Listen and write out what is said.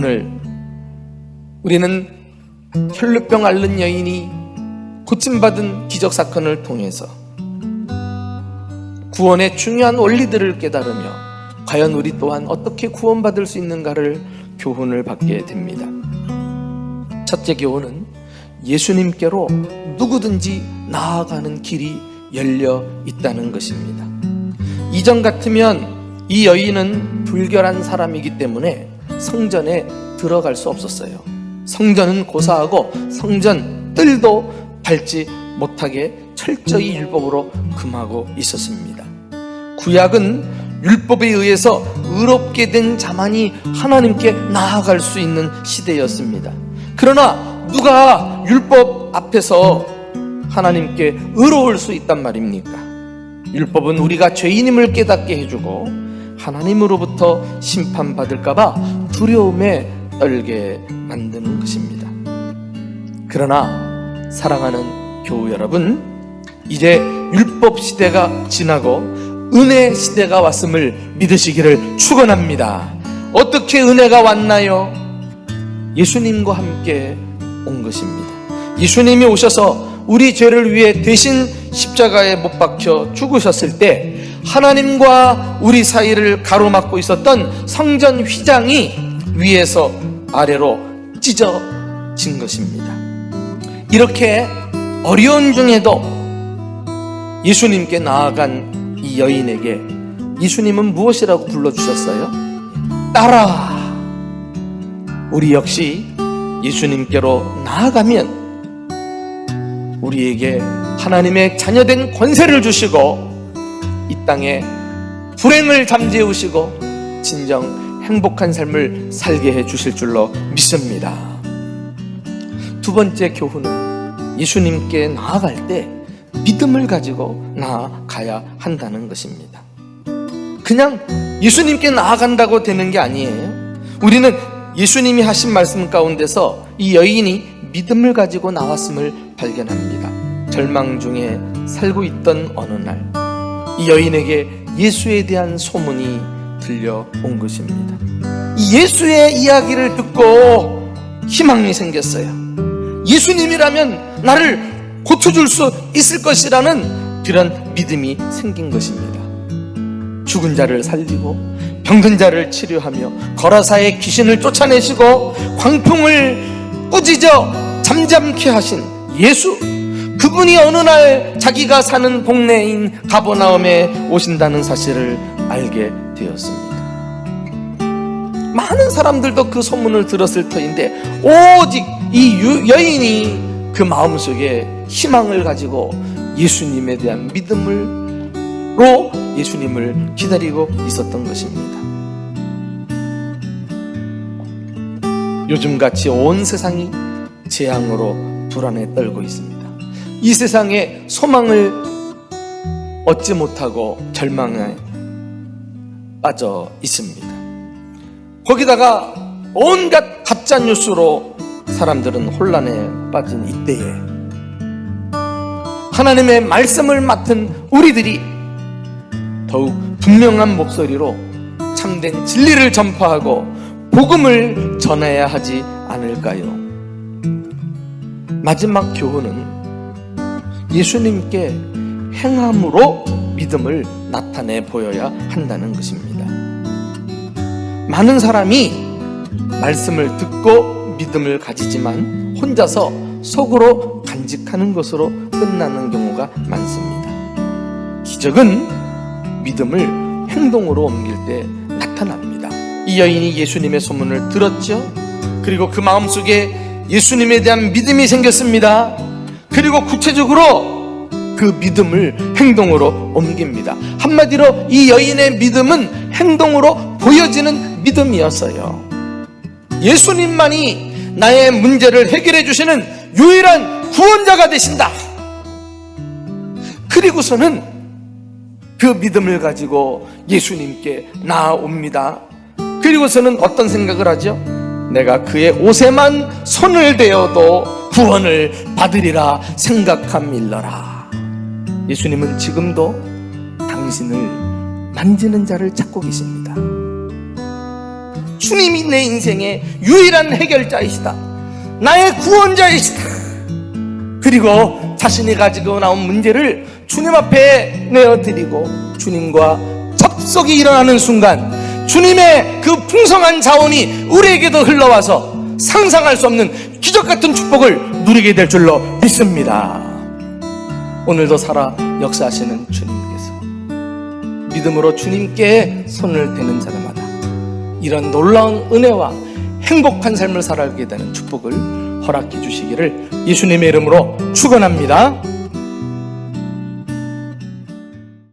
오늘 우리는 혈루병 앓는 여인이 고침받은 기적사건을 통해서 구원의 중요한 원리들을 깨달으며 과연 우리 또한 어떻게 구원받을 수 있는가를 교훈을 받게 됩니다. 첫째 교훈은 예수님께로 누구든지 나아가는 길이 열려 있다는 것입니다. 이전 같으면 이 여인은 불결한 사람이기 때문에 성전에 들어갈 수 없었어요. 성전은 고사하고 성전 뜰도 밟지 못하게 철저히 율법으로 금하고 있었습니다. 구약은 율법에 의해서 의롭게 된 자만이 하나님께 나아갈 수 있는 시대였습니다. 그러나 누가 율법 앞에서 하나님께 의로울 수 있단 말입니까? 율법은 우리가 죄인임을 깨닫게 해주고 하나님으로부터 심판받을까봐 두려움에 떨게 만드는 것입니다. 그러나 사랑하는 교우 여러분, 이제 율법 시대가 지나고 은혜 시대가 왔음을 믿으시기를 축원합니다. 어떻게 은혜가 왔나요? 예수님과 함께 온 것입니다. 예수님이 오셔서 우리 죄를 위해 대신 십자가에 못 박혀 죽으셨을 때 하나님과 우리 사이를 가로막고 있었던 성전 휘장이 위에서 아래로 찢어진 것입니다. 이렇게 어려운 중에도 예수님께 나아간 이 여인에게 예수님은 무엇이라고 불러주셨어요? 따라와. 우리 역시 예수님께로 나아가면 우리에게 하나님의 자녀된 권세를 주시고 이 땅에 불행을 잠재우시고 진정 행복한 삶을 살게 해 주실 줄로 믿습니다. 두 번째 교훈은 예수님께 나아갈 때 믿음을 가지고 나아가야 한다는 것입니다. 그냥 예수님께 나아간다고 되는 게 아니에요. 우리는 예수님이 하신 말씀 가운데서 이 여인이 믿음을 가지고 나왔음을 발견합니다. 절망 중에 살고 있던 어느 날 이 여인에게 예수에 대한 소문이 들려온 것입니다. 이 예수의 이야기를 듣고 희망이 생겼어요. 예수님이라면 나를 고쳐줄 수 있을 것이라는 그런 믿음이 생긴 것입니다. 죽은 자를 살리고 병든 자를 치료하며 거라사의 귀신을 쫓아내시고 광풍을 꾸짖어 잠잠케 하신 예수, 그분이 어느 날 자기가 사는 동네인 가버나움에 오신다는 사실을 알게 되었습니다. 많은 사람들도 그 소문을 들었을 터인데 오직 이 여인이 그 마음속에 희망을 가지고 예수님에 대한 믿음으로 예수님을 기다리고 있었던 것입니다. 요즘같이 온 세상이 재앙으로 불안에 떨고 있습니다. 이 세상에 소망을 얻지 못하고 절망에 빠져 있습니다. 거기다가 온갖 가짜 뉴스로 사람들은 혼란에 빠진 이때에 하나님의 말씀을 맡은 우리들이 더욱 분명한 목소리로 참된 진리를 전파하고 복음을 전해야 하지 않을까요? 마지막 교훈은 예수님께 행함으로 믿음을 나타내 보여야 한다는 것입니다. 많은 사람이 말씀을 듣고 믿음을 가지지만 혼자서 속으로 간직하는 것으로 끝나는 경우가 많습니다. 기적은 믿음을 행동으로 옮길 때 나타납니다. 이 여인이 예수님의 소문을 들었죠. 그리고 그 마음속에 예수님에 대한 믿음이 생겼습니다. 그리고 구체적으로 그 믿음을 행동으로 옮깁니다. 한마디로 이 여인의 믿음은 행동으로 보여지는 믿음이었어요. 예수님만이 나의 문제를 해결해 주시는 유일한 구원자가 되신다. 그리고서는 그 믿음을 가지고 예수님께 나아옵니다. 그리고서는 어떤 생각을 하죠? 내가 그의 옷에만 손을 대어도 구원을 받으리라 생각함일러라. 예수님은 지금도 당신을 만지는 자를 찾고 계십니다. 주님이 내 인생의 유일한 해결자이시다, 나의 구원자이시다. 그리고 자신이 가지고 나온 문제를 주님 앞에 내어드리고 주님과 접속이 일어나는 순간 주님의 그 풍성한 자원이 우리에게도 흘러와서 상상할 수 없는 기적같은 축복을 누리게 될 줄로 믿습니다. 오늘도 살아 역사하시는 주님께서 믿음으로 주님께 손을 대는 자들마다 이런 놀라운 은혜와 행복한 삶을 살아가게 되는 축복을 허락해 주시기를 예수님의 이름으로 축원합니다.